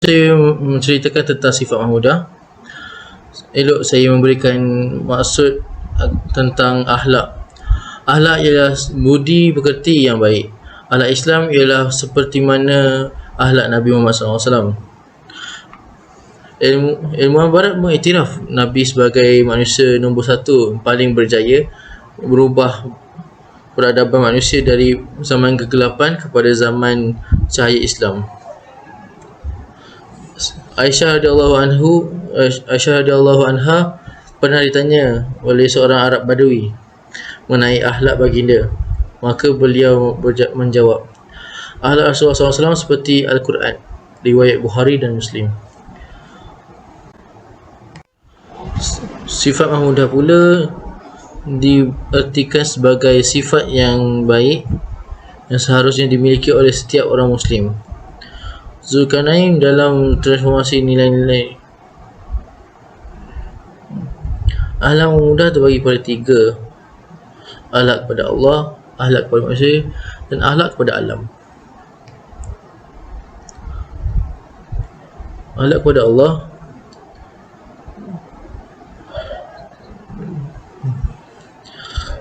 Saya menceritakan tentang sifat mahmudah. Elok saya memberikan maksud tentang akhlak. Akhlak ialah budi pekerti yang baik. Akhlak Islam ialah seperti mana akhlak Nabi Muhammad SAW. Ilmuwan Barat mengiktiraf Nabi sebagai manusia nombor satu paling berjaya berubah peradaban manusia dari zaman kegelapan kepada zaman cahaya Islam. Aisyah radhiyallahu anha pernah ditanya oleh seorang Arab Badui mengenai akhlak baginda. Maka beliau menjawab, akhlak Rasulullah SAW seperti Al-Quran, riwayat Bukhari dan Muslim. Sifat mahmudah pula diartikan sebagai sifat yang baik yang seharusnya dimiliki oleh setiap orang Muslim. Zulkarnain dalam transformasi nilai-nilai akhlak mahmudah terbagi pada tiga: akhlak kepada Allah, akhlak kepada manusia dan akhlak kepada alam. Akhlak kepada Allah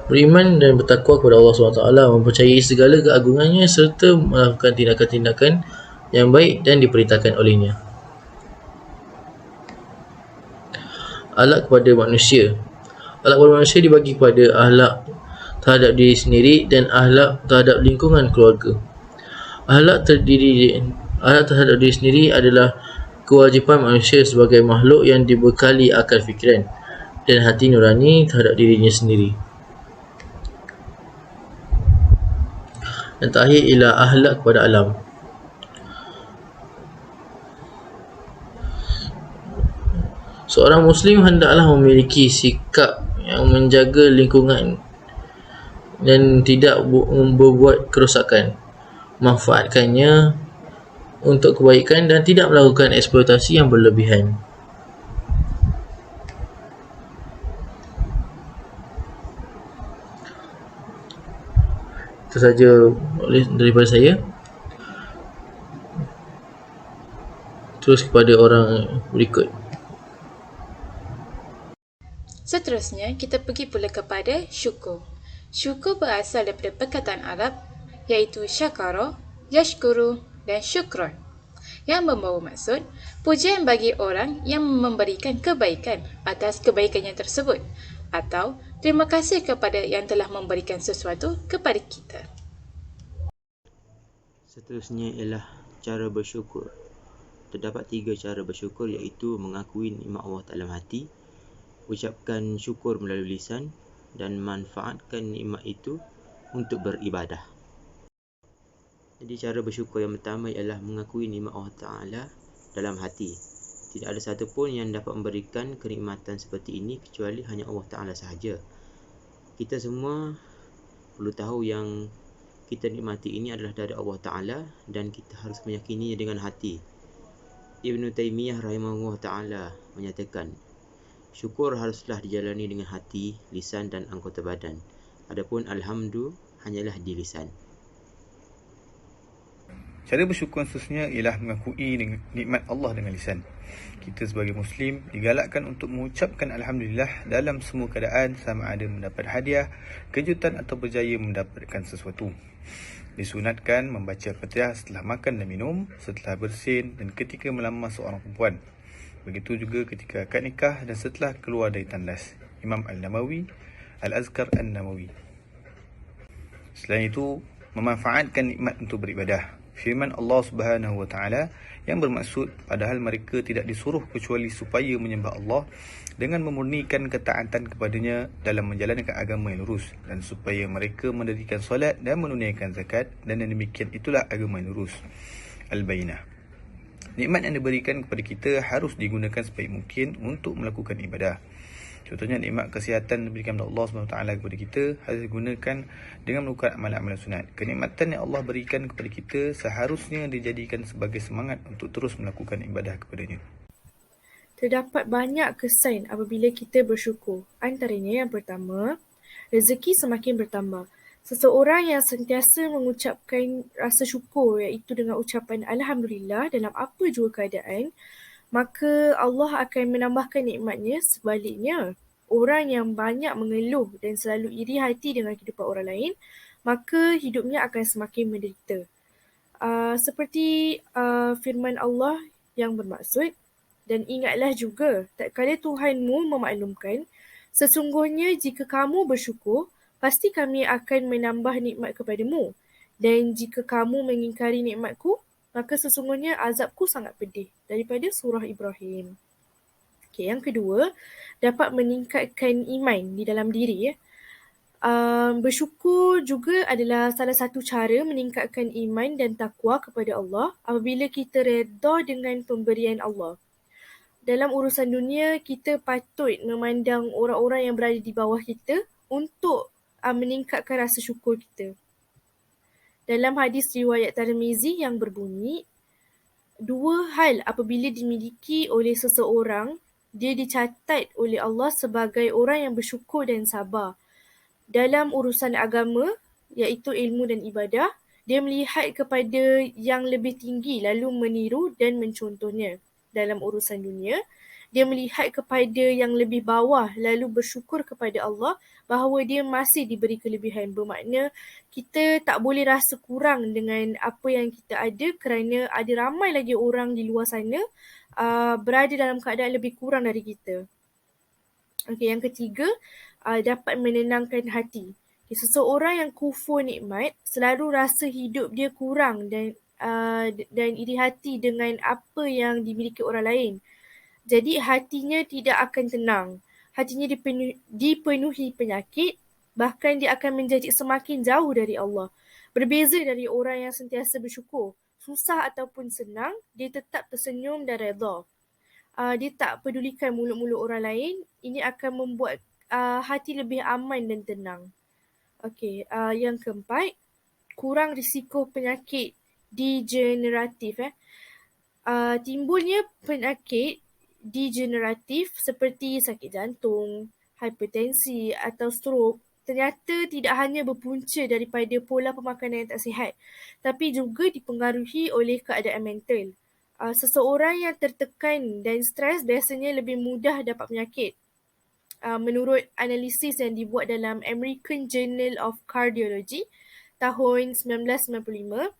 beriman dan bertakwa kepada Allah SWT, mempercayai segala keagungannya serta melakukan tindakan-tindakan yang baik dan diperintahkan olehnya. Akhlak kepada manusia. Akhlak kepada manusia dibagi kepada akhlak terhadap diri sendiri dan akhlak terhadap lingkungan keluarga. Akhlak terhadap diri sendiri adalah kewajipan manusia sebagai makhluk yang dibekali akal fikiran dan hati nurani terhadap dirinya sendiri. Dan terakhir ialah akhlak kepada alam. Seorang Muslim hendaklah memiliki sikap yang menjaga lingkungan dan tidak berbuat kerosakan, manfaatkannya untuk kebaikan dan tidak melakukan eksploitasi yang berlebihan. Itu saja daripada saya. Terus kepada orang berikut. Seterusnya, kita pergi pula kepada syukur. Syukur berasal daripada perkataan Arab iaitu syakara, yashkuru dan syukron yang membawa maksud pujian bagi orang yang memberikan kebaikan atas kebaikannya tersebut atau terima kasih kepada yang telah memberikan sesuatu kepada kita. Seterusnya ialah cara bersyukur. Terdapat 3 cara bersyukur iaitu mengakui nikmat Allah dalam hati, ucapkan syukur melalui lisan dan manfaatkan nikmat itu untuk beribadah. Jadi cara bersyukur yang pertama ialah mengakui nikmat Allah Ta'ala dalam hati. Tidak ada satu pun yang dapat memberikan kenikmatan seperti ini kecuali hanya Allah Ta'ala sahaja. Kita semua perlu tahu yang kita nikmati ini adalah dari Allah Ta'ala dan kita harus meyakininya dengan hati. Ibn Taymiyah rahimahullah Ta'ala menyatakan, syukur haruslah dijalani dengan hati, lisan dan anggota badan. Adapun alhamdu hanyalah di lisan. Cara bersyukur seterusnya ialah mengakui nikmat Allah dengan lisan. Kita sebagai Muslim digalakkan untuk mengucapkan Alhamdulillah dalam semua keadaan, sama ada mendapat hadiah, kejutan atau berjaya mendapatkan sesuatu. Disunatkan membaca Fatihah setelah makan dan minum, setelah bersin dan ketika melamar seorang perempuan. Begitu juga ketika akad nikah dan setelah keluar dari tandas. Imam Al-Nawawi, Al-Azkar An-Nawawi. Selain itu, memanfaatkan nikmat untuk beribadah. Firman Allah Subhanahu Wa Taala yang bermaksud padahal mereka tidak disuruh kecuali supaya menyembah Allah dengan memurnikan ketaatan kepadanya dalam menjalankan agama yang lurus dan supaya mereka mendirikan solat dan menunaikan zakat, dan yang demikian itulah agama yang lurus. Al-Bayyinah. Nikmat yang diberikan kepada kita harus digunakan sebaik mungkin untuk melakukan ibadah. Contohnya nikmat kesihatan diberikan oleh Allah SWT kepada kita harus digunakan dengan melakukan amalan-amalan sunat. Kenikmatan yang Allah berikan kepada kita seharusnya dijadikan sebagai semangat untuk terus melakukan ibadah kepadanya. Terdapat banyak kesan apabila kita bersyukur. Antaranya yang pertama, rezeki semakin bertambah. Seseorang yang sentiasa mengucapkan rasa syukur iaitu dengan ucapan Alhamdulillah dalam apa jua keadaan, maka Allah akan menambahkan nikmatnya. Sebaliknya, orang yang banyak mengeluh dan selalu iri hati dengan kehidupan orang lain, maka hidupnya akan semakin menderita. Seperti firman Allah yang bermaksud, dan ingatlah juga tak kala Tuhanmu memaklumkan, sesungguhnya jika kamu bersyukur, pasti kami akan menambah nikmat kepadamu. Dan jika kamu mengingkari nikmatku, maka sesungguhnya azabku sangat pedih. Daripada surah Ibrahim. Okay, yang kedua, dapat meningkatkan iman di dalam diri. Bersyukur juga adalah salah satu cara meningkatkan iman dan takwa kepada Allah apabila kita redha dengan pemberian Allah. Dalam urusan dunia, kita patut memandang orang-orang yang berada di bawah kita untuk meningkatkan rasa syukur kita. Dalam hadis riwayat Tirmizi yang berbunyi, dua hal apabila dimiliki oleh seseorang, dia dicatat oleh Allah sebagai orang yang bersyukur dan sabar. Dalam urusan agama, iaitu ilmu dan ibadah, dia melihat kepada yang lebih tinggi lalu meniru dan mencontohnya. Dalam urusan dunia, dia melihat kepada yang lebih bawah lalu bersyukur kepada Allah bahawa dia masih diberi kelebihan. Bermakna kita tak boleh rasa kurang dengan apa yang kita ada kerana ada ramai lagi orang di luar sana berada dalam keadaan lebih kurang dari kita. Okay, yang ketiga, dapat menenangkan hati. Okay, seseorang yang kufur nikmat selalu rasa hidup dia kurang dan iri hati dengan apa yang dimiliki orang lain. Jadi hatinya tidak akan tenang. Hatinya dipenuhi penyakit, bahkan dia akan menjadi semakin jauh dari Allah. Berbeza dari orang yang sentiasa bersyukur. Susah ataupun senang, dia tetap tersenyum dan redha. Dia tak pedulikan mulut-mulut orang lain. Ini akan membuat hati lebih aman dan tenang. Okey, yang keempat, kurang risiko penyakit degeneratif. Timbulnya penyakit degeneratif seperti sakit jantung, hipertensi atau strok ternyata tidak hanya berpunca daripada pola pemakanan yang tak sihat, tapi juga dipengaruhi oleh keadaan mental. Seseorang yang tertekan dan stres biasanya lebih mudah dapat penyakit. Menurut analisis yang dibuat dalam American Journal of Cardiology tahun 1995,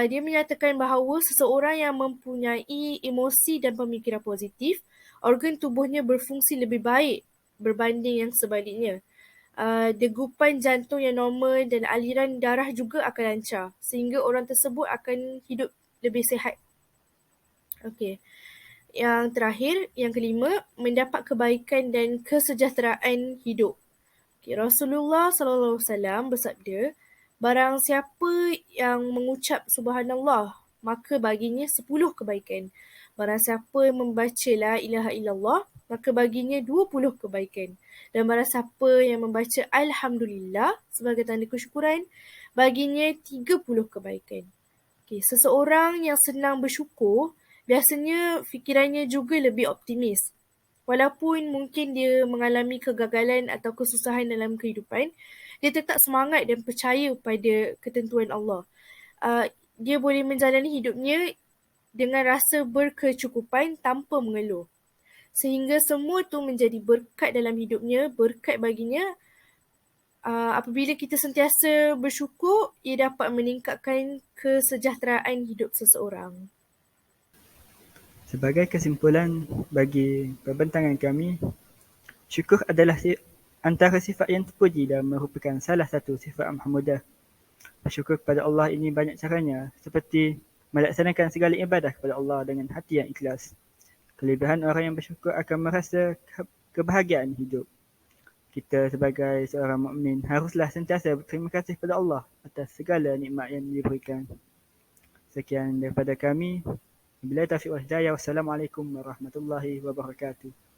dia menyatakan bahawa seseorang yang mempunyai emosi dan pemikiran positif, organ tubuhnya berfungsi lebih baik berbanding yang sebaliknya. Degupan jantung yang normal dan aliran darah juga akan lancar sehingga orang tersebut akan hidup lebih sihat. Okey. Yang terakhir, yang kelima, mendapat kebaikan dan kesejahteraan hidup. Okay, Rasulullah SAW bersabda, barang siapa yang mengucap subhanallah, maka baginya 10 kebaikan. Barang siapa membaca la ilaha illallah, maka baginya 20 kebaikan. Dan barang siapa yang membaca alhamdulillah sebagai tanda kesyukuran, baginya 30 kebaikan. Okay, seseorang yang senang bersyukur, biasanya fikirannya juga lebih optimis. Walaupun mungkin dia mengalami kegagalan atau kesusahan dalam kehidupan, dia tetap semangat dan percaya pada ketentuan Allah. Dia boleh menjalani hidupnya dengan rasa berkecukupan tanpa mengeluh. Sehingga semua tu menjadi berkat dalam hidupnya, berkat baginya. Apabila kita sentiasa bersyukur, ia dapat meningkatkan kesejahteraan hidup seseorang. Sebagai kesimpulan bagi perbentangan kami, syukur adalah antara sifat yang terpuji dan merupakan salah satu sifat Muhammadah. Bersyukur kepada Allah ini banyak caranya, seperti melaksanakan segala ibadah kepada Allah dengan hati yang ikhlas. Kelebihan orang yang bersyukur akan merasa kebahagiaan hidup. Kita sebagai seorang mukmin haruslah sentiasa berterima kasih kepada Allah atas segala nikmat yang diberikan. Sekian daripada kami. Wabillahi taufiq wal hidayah. Wassalamualaikum warahmatullahi wabarakatuh.